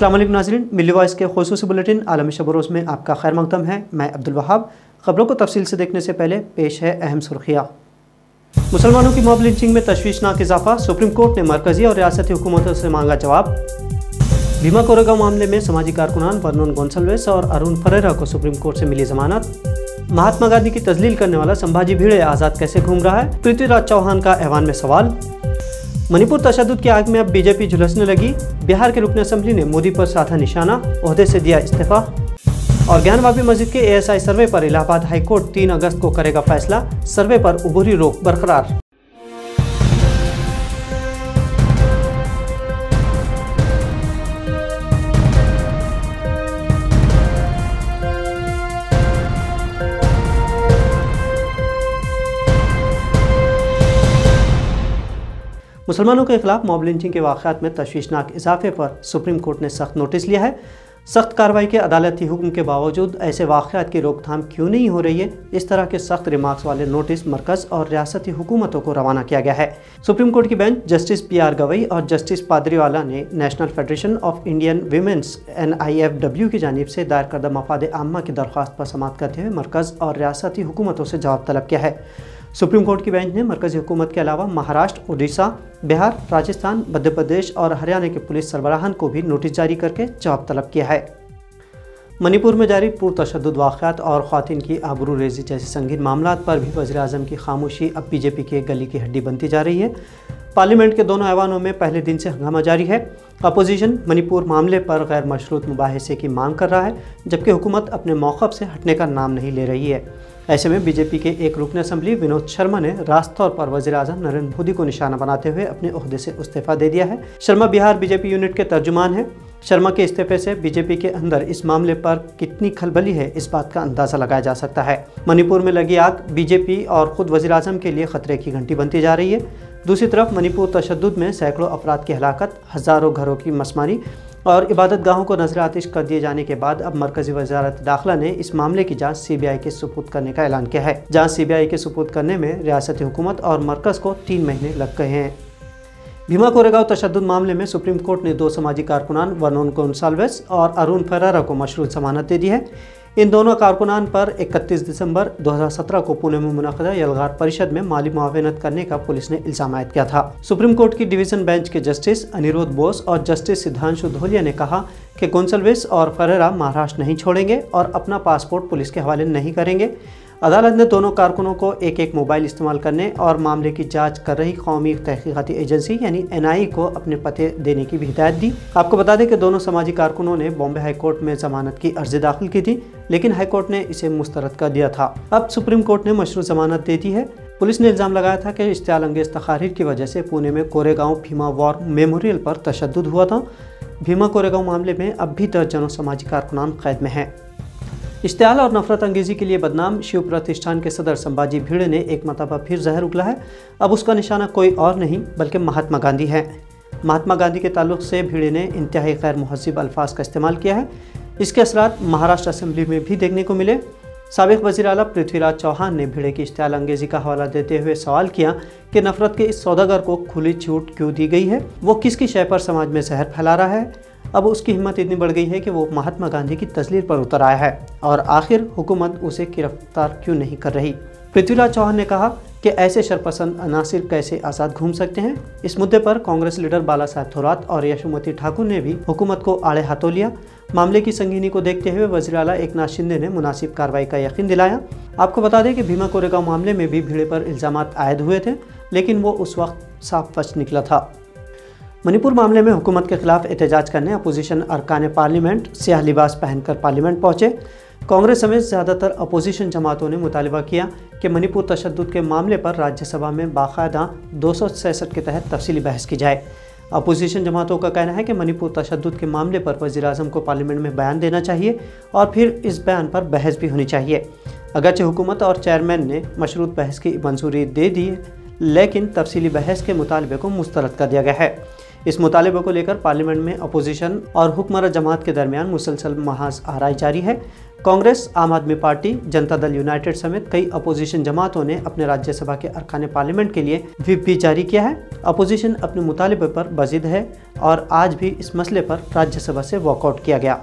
अस्सलाम वालेकुम नाज़रीन, मिल्ली वॉइस के ख़ुसूसी बुलेटिन आलमी शब रोज़ में आपका खैर मक़दम है। मैं अब्दुल वहाब। ख़बरों को तफसील से देखने से पहले पेश है अहम सुर्खियाँ। मुसलमानों की मॉब लिंचिंग में तशवीशनाक इजाफा, सुप्रीम कोर्ट ने मरकजी और रियासती हुकूमतों से मांगा जवाब। भीमा कोरेगांव मामले में समाजी कारकुनान वर्नोन गोंसल्वेस और अरुण फरेरा को सुप्रीम कोर्ट से मिली जमानत। महात्मा गांधी की तजलील करने वाला संभाजी भिड़े आज़ाद कैसे घूम रहा है, पृथ्वीराज चौहान का ऐवान में सवाल। मणिपुर तशद्दुद की आग में अब बीजेपी झुलसने लगी, बिहार के रुकन असम्बली ने मोदी पर साधा निशाना, ओहदे से दिया इस्तीफा। और ज्ञानवापी मस्जिद के ASI सर्वे पर इलाहाबाद हाई कोर्ट 3 अगस्त को करेगा फैसला, सर्वे पर उबूरी रोक बरकरार। मुसलमानों के खिलाफ मॉब लिंचिंग के वाक़यात में तशवीशनाक इजाफे पर सुप्रीम कोर्ट ने सख्त नोटिस लिया है। सख्त कार्रवाई के अदालती हुक्म के बावजूद ऐसे वाक़यात की रोकथाम क्यों नहीं हो रही है, इस तरह के सख्त रिमार्क्स वाले नोटिस मरकज़ और रियासती हुकूमतों को रवाना किया गया है। सुप्रीम कोर्ट की बेंच जस्टिस PR गवई और जस्टिस पादरीवाला ने national federation of Indian women's NIFW की जानिब से दायर करदा मफाद आम्मा की दरख्वास्त पर समाअत करते हुए मरकज़ और रियासती हुकूमतों से जवाब तलब किया है। सुप्रीम कोर्ट की बेंच ने मरकज़ी हुकूमत के अलावा महाराष्ट्र, उड़ीसा, बिहार, राजस्थान, मध्य प्रदेश और हरियाणा के पुलिस सरबराहान को भी नोटिस जारी करके जवाब तलब किया है। मणिपुर में जारी पुरतशद्दुद वाक़यात और ख़वातीन की आबरू रेज़ी जैसे संगीन मामलात पर भी वज़ीर-ए-आज़म की खामोशी अब बीजेपी के गली की हड्डी बनती जा रही है। पार्लियामेंट के दोनों ऐवानों में पहले दिन से हंगामा जारी है। अपोजिशन मणिपुर मामले पर गैर मशरूत मुबाहिसे की मांग कर रहा है, जबकि हुकूमत अपने मौक़िफ़ से हटने का नाम नहीं ले रही है। ऐसे में बीजेपी के एक रुकन असम्बली विनोद शर्मा ने रास्त तौर पर वज़ीर-ए-आज़म नरेंद्र मोदी को निशाना बनाते हुए अपने ओहदे से इस्तीफ़ा दे दिया है। शर्मा बिहार बीजेपी यूनिट के तर्जुमान हैं। शर्मा के इस्तीफे से बीजेपी के अंदर इस मामले पर कितनी खलबली है, इस बात का अंदाज़ा लगाया जा सकता है। मणिपुर में लगी आग बीजेपी और ख़ुद वज़ीर-ए-आज़म के लिए ख़तरे की घंटी बनती जा रही है। दूसरी तरफ मणिपुर तशद्दुद में सैकड़ों अफराद की हलाकत, हज़ारों घरों की मसमारी और इबादत गाहों को नजर आतिश कर दिए जाने के बाद अब मरकज़ी वज़ारत दाखिला ने इस मामले की जांच CBI के सुपुर्द करने का ऐलान किया है। जांच CBI के सुपुर्द करने में रियासती हुकूमत और मरकज़ को 3 महीने लग गए हैं। भीमा कोरेगांव तशद्दुद मामले में सुप्रीम कोर्ट ने 2 समाजी कारकुनान वर्नोन गोंसाल्वेस और अरुण फरेरा को मशरूत जमानत दे दी है। इन दोनों कारकुनान पर 31 दिसंबर 2017 को पुणे में मुनक़दा यलगार परिषद में माली मुआवनत करने का पुलिस ने इल्ज़ाम आयद किया था। सुप्रीम कोर्ट की डिवीज़न बेंच के जस्टिस अनिरुद्ध बोस और जस्टिस सिद्धांशु धोलिया ने कहा कि गोंसल्वेस और फरेरा महाराष्ट्र नहीं छोड़ेंगे और अपना पासपोर्ट पुलिस के हवाले नहीं करेंगे। अदालत ने दोनों कारकुनों को एक मोबाइल इस्तेमाल करने और मामले की जांच कर रही कौमी तहकीकाती एजेंसी यानी NIA को अपने पते देने की भी हिदायत दी। आपको बता दें कि दोनों समाजी कारकुनों ने बॉम्बे हाई कोर्ट में जमानत की अर्जी दाखिल की थी, लेकिन हाई कोर्ट ने इसे मुस्तरद कर दिया था। अब सुप्रीम कोर्ट ने मशरूत जमानत दे दी है। पुलिस ने इल्ज़ाम लगाया था कि इश्तियाल अंगेज़ तकारीर की वजह से पुणे में कोरेगांव भीमा वॉर मेमोरियल पर तशद्दुद हुआ था। भीमा कोरेगांव मामले में अब भी दर्जनों समाजी कारकुनान कैद में हैं। इश्तियाल और नफरत अंगेज़ी के लिए बदनाम शिव प्रतिष्ठान के सदर संभाजी भिड़े ने एक मरतबा फिर जहर उगला है। अब उसका निशाना कोई और नहीं बल्कि महात्मा गांधी है। महात्मा गांधी के ताल्लुक से भिड़े ने इंतहाई गैर मुहज़्ज़िब अल्फाज का इस्तेमाल किया है। इसके असरात महाराष्ट्र असम्बली में भी देखने को मिले। साबिक़ वज़ीर आला पृथ्वीराज चौहान ने भिड़े की इश्तियाल अंगेज़ी का हवाला देते हुए सवाल किया कि नफरत के इस सौदागर को खुली छूट क्यों दी गई है, वो किसकी शय पर समाज में जहर फैला रहा है। अब उसकी हिम्मत इतनी बढ़ गई है कि वो महात्मा गांधी की तस्लीर पर उतर आया है और आखिर हुकूमत उसे गिरफ्तार क्यों नहीं कर रही। पृथ्वीराज चौहान ने कहा कि ऐसे शरपसंद अनासिर कैसे आज़ाद घूम सकते हैं। इस मुद्दे पर कांग्रेस लीडर बाला साहब थोरात और यशोमती ठाकुर ने भी हुकूमत को आड़े हाथों लिया। मामले की संगीनी को देखते हुए वज़ीर आला एकनाथ शिंदे ने मुनासिब कार्रवाई का यकीन दिलाया। आपको बता दें कि भीमा कोरेगांव मामले में भी भिड़े पर इल्ज़ामात आयद हुए थे, लेकिन वो उस वक्त साफ बच निकला था। मणिपुर मामले में हुकूमत के खिलाफ एहतजाज करने अपोजिशन अरकान पार्लियामेंट स्याह लिबास पहनकर पार्लियामेंट पहुंचे। कांग्रेस समेत ज़्यादातर अपोजिशन जमातों ने मुतालबा किया कि मणिपुर तशद्दुद के मामले पर राज्यसभा में बाकायदा 266 के तहत तफसीली बहस की जाए। अपोजिशन जमातों का कहना है कि मणिपुर तशद्दुद के मामले पर वज़ीर-ए-आज़म को पार्लियामेंट में बयान देना चाहिए और फिर इस बयान पर बहस भी होनी चाहिए। अगरचे हुकूमत और चेयरमैन ने मशरूत बहस की मंजूरी दे दी, लेकिन तफसीली बहस के मुतालबे को मुस्तरद कर दिया गया है। इस मुतालिबे को लेकर पार्लियामेंट में अपोजिशन और हुक्मरान जमात के दरमियान मुसलसल महाज आराई जारी है। कांग्रेस, आम आदमी पार्टी, जनता दल यूनाइटेड समेत कई अपोजिशन जमातों ने अपने राज्यसभा के अरकान पार्लियामेंट के लिए व्हिप भी जारी किया है। अपोजिशन अपने मुतालिबे पर बजिद है और आज भी इस मसले पर राज्यसभा से वॉकआउट किया गया।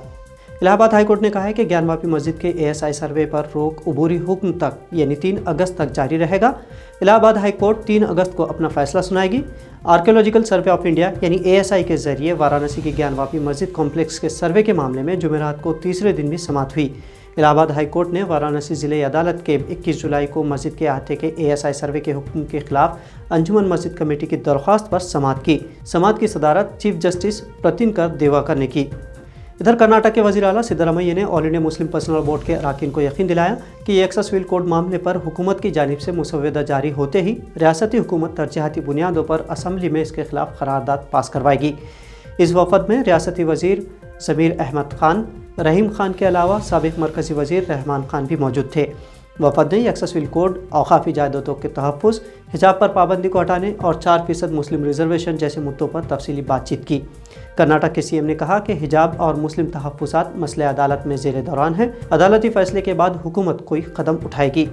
इलाहाबाद हाईकोर्ट ने कहा है कि ज्ञानवापी मस्जिद के ASI सर्वे पर रोक अबूरी हुक्म तक यानी 3 अगस्त तक जारी रहेगा। इलाहाबाद हाईकोर्ट 3 अगस्त को अपना फैसला सुनाएगी। आर्कियोलॉजिकल सर्वे ऑफ इंडिया यानी ASI के जरिए वाराणसी की ज्ञानवापी मस्जिद कॉम्प्लेक्स के सर्वे के मामले में जुमेरात को तीसरे दिन भी समाअत हुई। इलाहाबाद हाईकोर्ट ने वाराणसी ज़िले अदालत के 21 जुलाई को मस्जिद के अहाते के ASI सर्वे के हुक्म के खिलाफ अंजुमन मस्जिद कमेटी की दरख्वास्त पर समाअत की। समाअत की सदारत चीफ जस्टिस प्रतिनकर देवाकर ने की। इधर कर्नाटक के वज़ीर आला सिद्धरामैया ने all India Muslim personal board के अरकान को यकीन दिलाया कि एक्सेस व्हील कोड मामले पर हुकूमत की जानिब से मुसव्वदा जारी होते ही रियासती हुकूमत तरजीहाती बुनियादों पर असम्बली में इसके खिलाफ करारदाद पास करवाएगी। इस वफद में रियासती वज़ीर ज़मीर अहमद खान, रहीम खान के अलावा साबिक़ मरकज़ी वज़ीर रहमान खान भी मौजूद थे। वफद ने एक्सेस व्हील कोड, औक़ाफ़ी जायदादों के तहफ़्फ़ुज़, हिजाब पर पाबंदी को हटाने और 4% मुस्लिम रिजर्वेशन जैसे मुद्दों पर तफसीली बातचीत की। कर्नाटक के CM ने कहा कि हिजाब और मुस्लिम तहफ़्फ़ुज़ात मसले अदालत में ज़ेर दौरान है। अदालती फ़ैसले के बाद हुकूमत कोई कदम उठाएगी।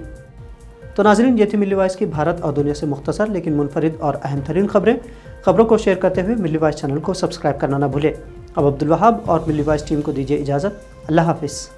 तो नाज़रीन, ये थी मिल्ली वॉइस की भारत और दुनिया से मुख्तसर लेकिन मुनफरिद और अहम तरीन खबरों को शेयर करते हुए मिल्ली वॉइस चैनल को सब्सक्राइब करना न भूलें। अब अब्दुल वहाब और मिल्ली वॉइस टीम को दीजिए इजाज़त। अल्लाह हाफ़िज़।